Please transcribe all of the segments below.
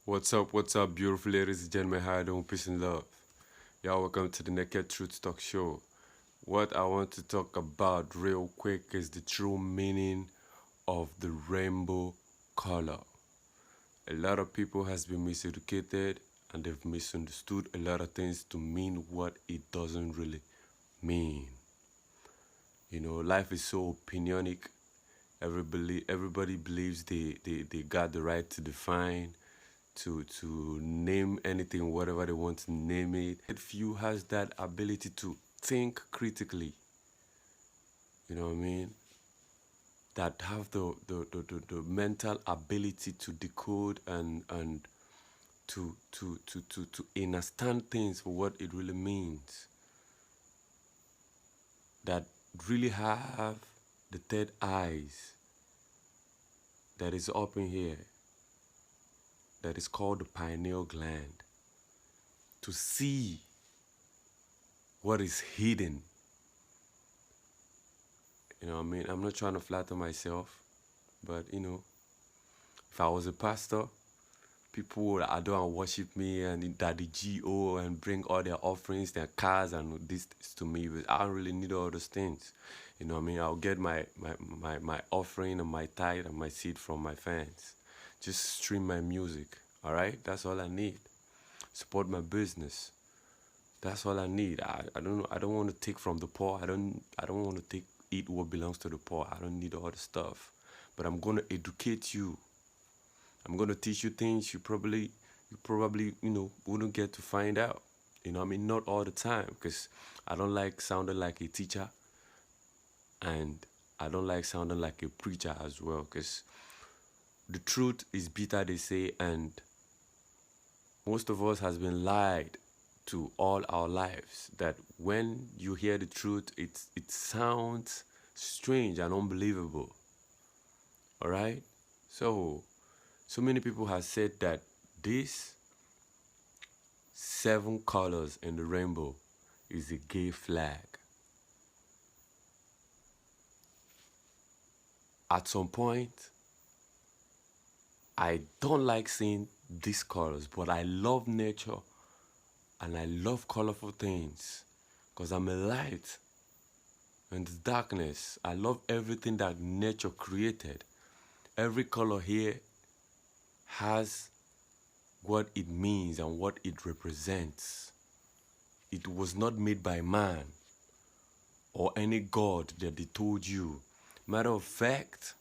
What's up, beautiful ladies and gentlemen? How you doing? Peace and love. Y'all, welcome to the Naked Truth Talk Show. What I want to talk about real quick is the true meaning of the rainbow color. A lot of people has been miseducated and they've misunderstood a lot of things to mean what it doesn't really mean. You know, life is so opinionic. Everybody believes they got the right to define, to name anything, whatever they want to name it. Few has that ability to think critically, you know what I mean? That have the mental ability to decode and to understand things for what it really means. That really have the third eyes that is up in here, that is called the pineal gland, to see what is hidden. You know what I mean? I'm not trying to flatter myself, but you know, if I was a pastor, people would adore and worship me and Daddy G.O. and bring all their offerings, their cars and this to me, but I don't really need all those things. You know what I mean? I'll get my offering and my tithe and my seed from my fans. Just stream my music, all right? That's all I need. Support my business. That's all I need. I don't want to take from the poor. I don't want to eat what belongs to the poor. I don't need all the stuff. But I'm gonna educate you. I'm gonna teach you things you probably, wouldn't get to find out. You know what I mean? Not all the time, because I don't like sounding like a teacher and I don't like sounding like a preacher as well, because the truth is bitter, they say, and most of us has been lied to all our lives, that when you hear the truth, it sounds strange and unbelievable. All right? So many people have said that these 7 colors in the rainbow is a gay flag. At some point, I don't like seeing these colors, but I love nature and I love colorful things because I'm a light in the darkness. I love everything that nature created. Every color here has what it means and what it represents. It was not made by man or any god that they told you. Matter of fact,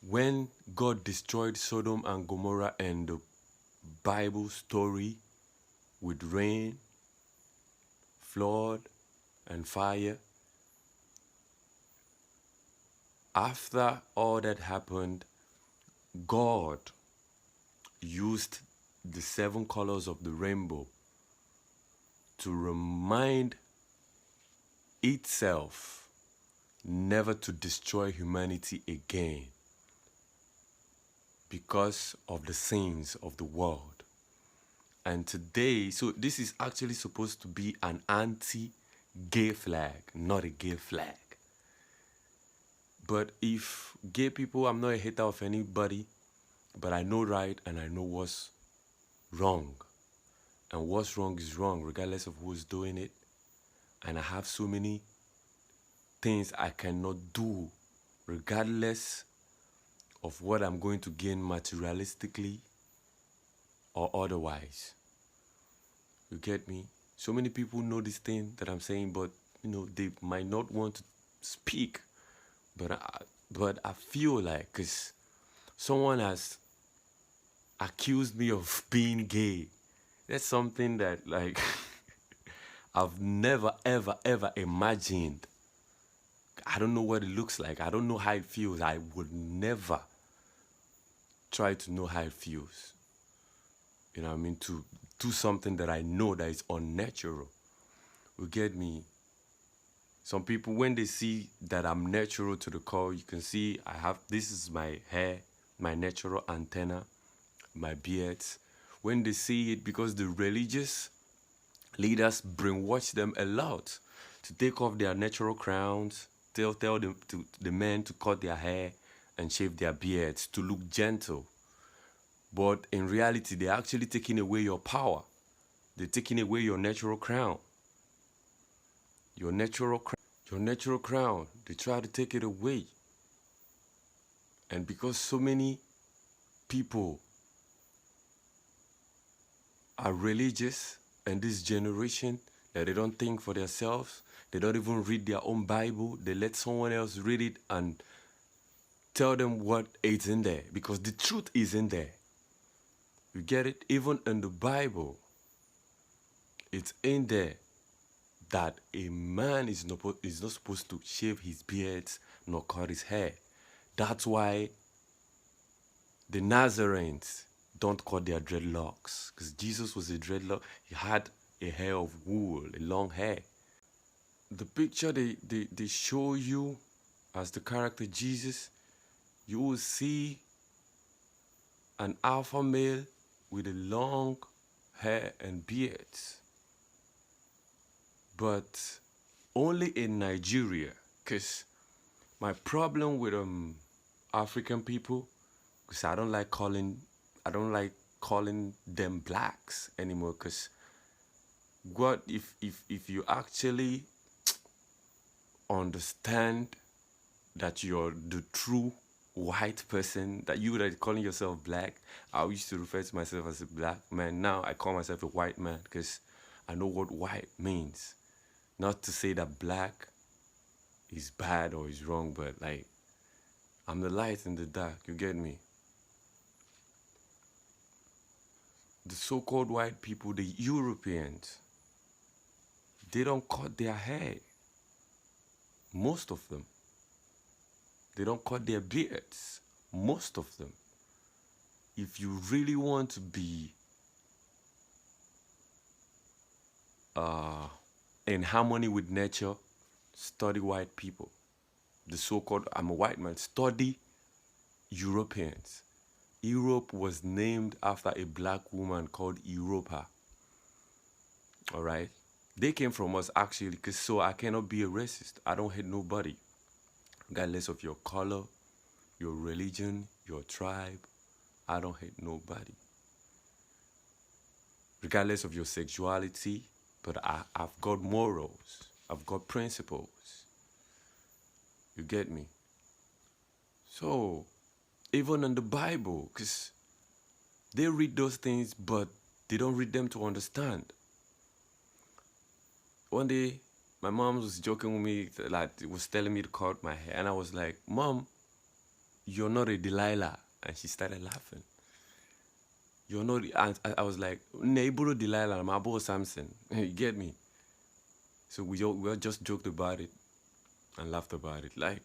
when God destroyed Sodom and Gomorrah and the Bible story with rain, flood, and fire, after all that happened, God used the 7 colors of the rainbow to remind itself never to destroy humanity again because of the sins of the world. And today, so this is actually supposed to be an anti-gay flag, not a gay flag. But if gay people, I'm not a hater of anybody, but I know right and I know what's wrong. And what's wrong is wrong, regardless of who's doing it. And I have so many things I cannot do, regardless of what I'm going to gain materialistically or otherwise. You get me? So many people know this thing that I'm saying, but they might not want to speak. But I feel like, because someone has accused me of being gay. That's something that, like, I've never, ever, ever imagined. I don't know what it looks like. I don't know how it feels. I would never try to know how it feels. You know what I mean? To do something that I know that is unnatural. You get me? Some people, when they see that I'm natural to the core, you can see this is my hair, my natural antenna, my beards. When they see it, because the religious leaders brainwash them a lot to take off their natural crowns, tell them to the men to cut their hair and shave their beards to look gentle. But in reality, they're actually taking away your power. They're taking away your natural crown. Your natural crown. They try to take it away. And because so many people are religious in this generation, that they don't think for themselves, they don't even read their own Bible, they let someone else read it and tell them what is in there, because the truth is in there. You get it? Even in the Bible, it's in there that a man is not supposed to shave his beard nor cut his hair. That's why the Nazarenes don't cut their dreadlocks, because Jesus was a dreadlock. He had a hair of wool, a long hair. The picture they show you as the character Jesus, you will see an alpha male with a long hair and beards. But only in Nigeria, because my problem with African people, because I don't like calling them blacks anymore, because what if you actually understand that you're the true white person, that you are calling yourself black. I used to refer to myself as a black man. Now I call myself a white man because I know what white means. Not to say that black is bad or is wrong, but like, I'm the light in the dark, you get me? The so-called white people, the Europeans, they don't cut their hair. Most of them. They don't cut their beards. Most of them. If you really want to be in harmony with nature, study white people. The so-called, I'm a white man, study Europeans. Europe was named after a black woman called Europa. All right? They came from us actually, because so I cannot be a racist. I don't hate nobody, regardless of your color, your religion, your tribe. I don't hate nobody. Regardless of your sexuality, but I've got morals. I've got principles. You get me? So, even in the Bible, because they read those things, but they don't read them to understand. One day, my mom was joking with me, like, was telling me to cut my hair, and I was like, Mom, you're not a Delilah. And she started laughing. You're not, and I was like, Neburo Delilah, Mabo Samson. You get me? So we all just joked about it and laughed about it. Like,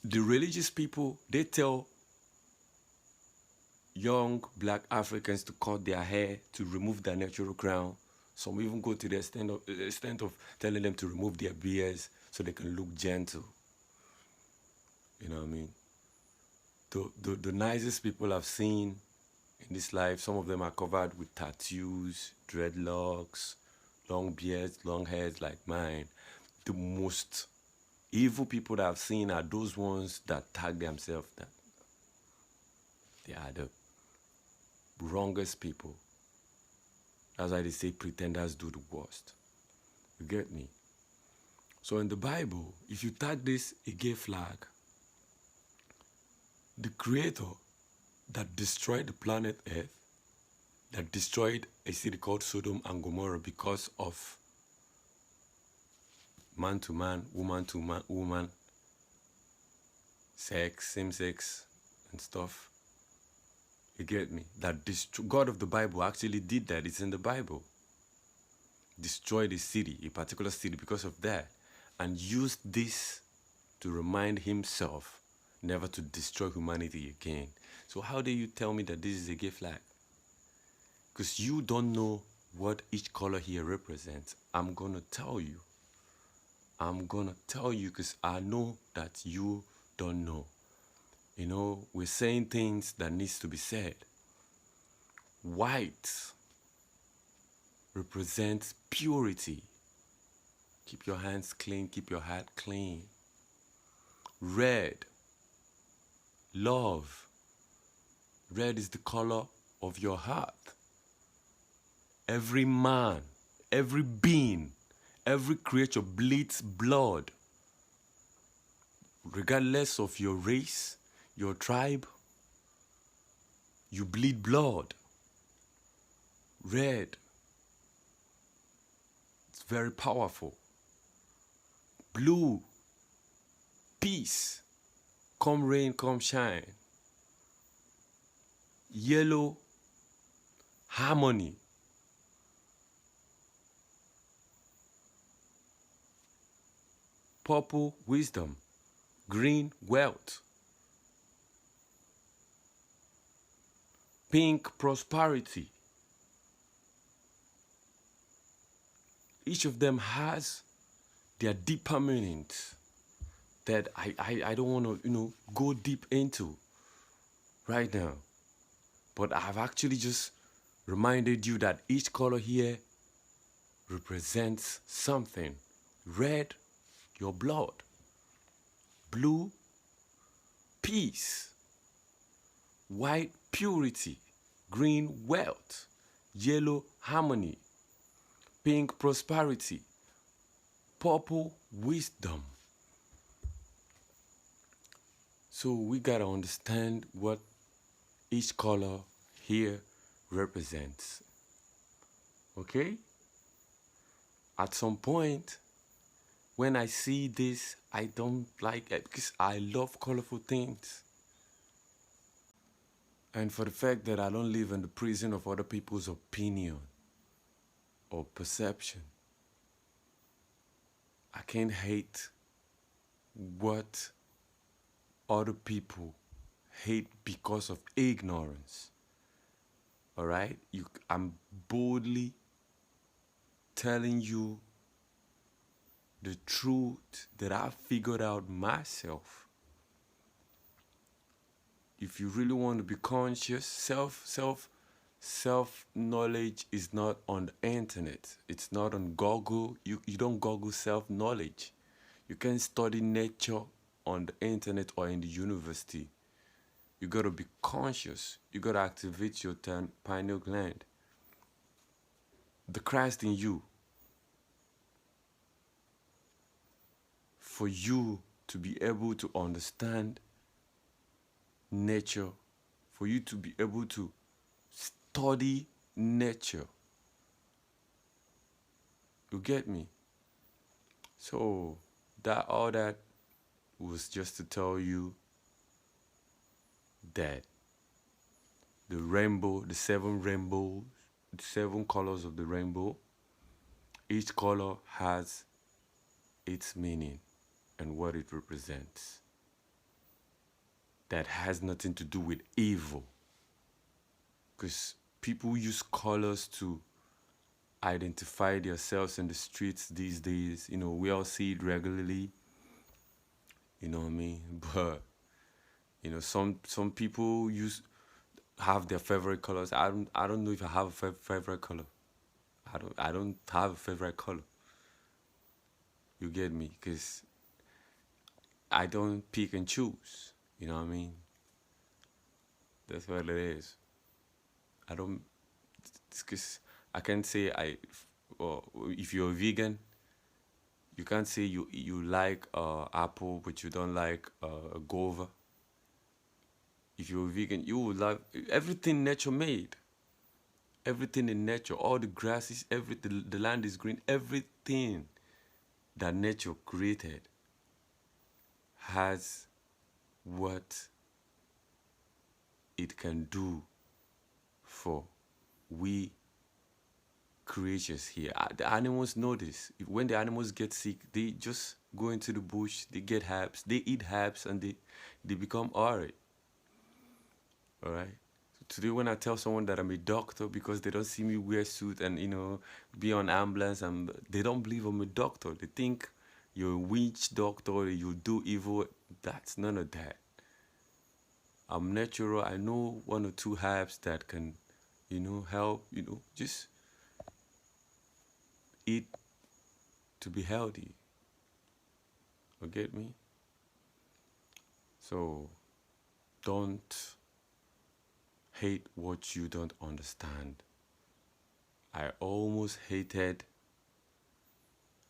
the religious people, they tell young black Africans to cut their hair, to remove their natural crown. Some even go to the extent of telling them to remove their beards so they can look gentle. You know what I mean? The nicest people I've seen in this life, some of them are covered with tattoos, dreadlocks, long beards, long hairs like mine. The most evil people that I've seen are those ones that tag themselves that they are the wrongest people. That's why they say pretenders do the worst. You get me? So in the Bible, if you tag this a gay flag, the creator that destroyed the planet Earth, that destroyed a city called Sodom and Gomorrah because of man to man, woman to man, woman, sex, same sex and stuff. You get me? That God of the Bible actually did that. It's in the Bible. Destroyed a city, a particular city because of that, and used this to remind himself never to destroy humanity again. So how dare you tell me that this is a gay flag? Because you don't know what each color here represents. I'm going to tell you. I'm going to tell you because I know that you don't know. You know, we're saying things that needs to be said. White represents purity. Keep your hands clean, keep your heart clean. Red, love, Red is the color of your heart. Every man, every being, every creature bleeds blood, regardless of your race, your tribe. You bleed blood. Red. It's very powerful. Blue. Peace. Come rain, come shine. Yellow. Harmony. Purple. Wisdom. Green. Wealth. Pink. Prosperity. Each of them has their deeper meanings that I don't want to, go deep into right now. But I've actually just reminded you that each color here represents something. Red, your blood. Blue, peace. White, purity. Green, wealth. Yellow, harmony. Pink, prosperity. Purple, wisdom. So we gotta understand what each color here represents. Okay? At some point, when I see this, I don't like it because I love colorful things. And for the fact that I don't live in the prison of other people's opinion or perception, I can't hate what other people hate because of ignorance. All right? I'm boldly telling you the truth that I figured out myself. If you really want to be conscious, self-knowledge is not on the internet. It's not on Google. You don't Google self-knowledge. You can't study nature on the internet or in the university. You gotta be conscious. You gotta activate your pineal gland. The Christ in you. For you to be able to understand nature, for you to be able to study nature. You get me? So all that was just to tell you that the rainbow, the 7 rainbows, the 7 colors of the rainbow, each color has its meaning and what it represents. That has nothing to do with evil. Because people use colors to identify themselves in the streets these days. We all see it regularly. You know what I mean? But, some people have their favorite colors. I don't know if I have a favorite color. I don't have a favorite color. You get me? Because I don't pick and choose. You know what I mean? That's what it is. I don't, because I can't say if you're a vegan, you can't say you like apple but you don't like guava. If you're a vegan, you will love everything nature made. Everything in nature, all the grasses, everything, the land is green, everything that nature created has what it can do for we creatures here. The animals know this. When the animals get sick, they just go into the bush, they get herbs, they eat herbs, and they become alright. Alright? So today when I tell someone that I'm a doctor because they don't see me wear suit and be on ambulance, and they don't believe I'm a doctor. They think you're a witch doctor, you do evil. That's none of that. I'm natural. I know 1 or 2 herbs that can, help, just eat to be healthy. You get me? So don't hate what you don't understand. I almost hated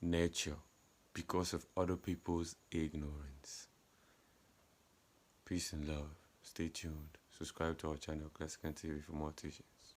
nature because of other people's ignorance. Peace and love. Stay tuned. Subscribe to our channel, Classic TV, for more teachings.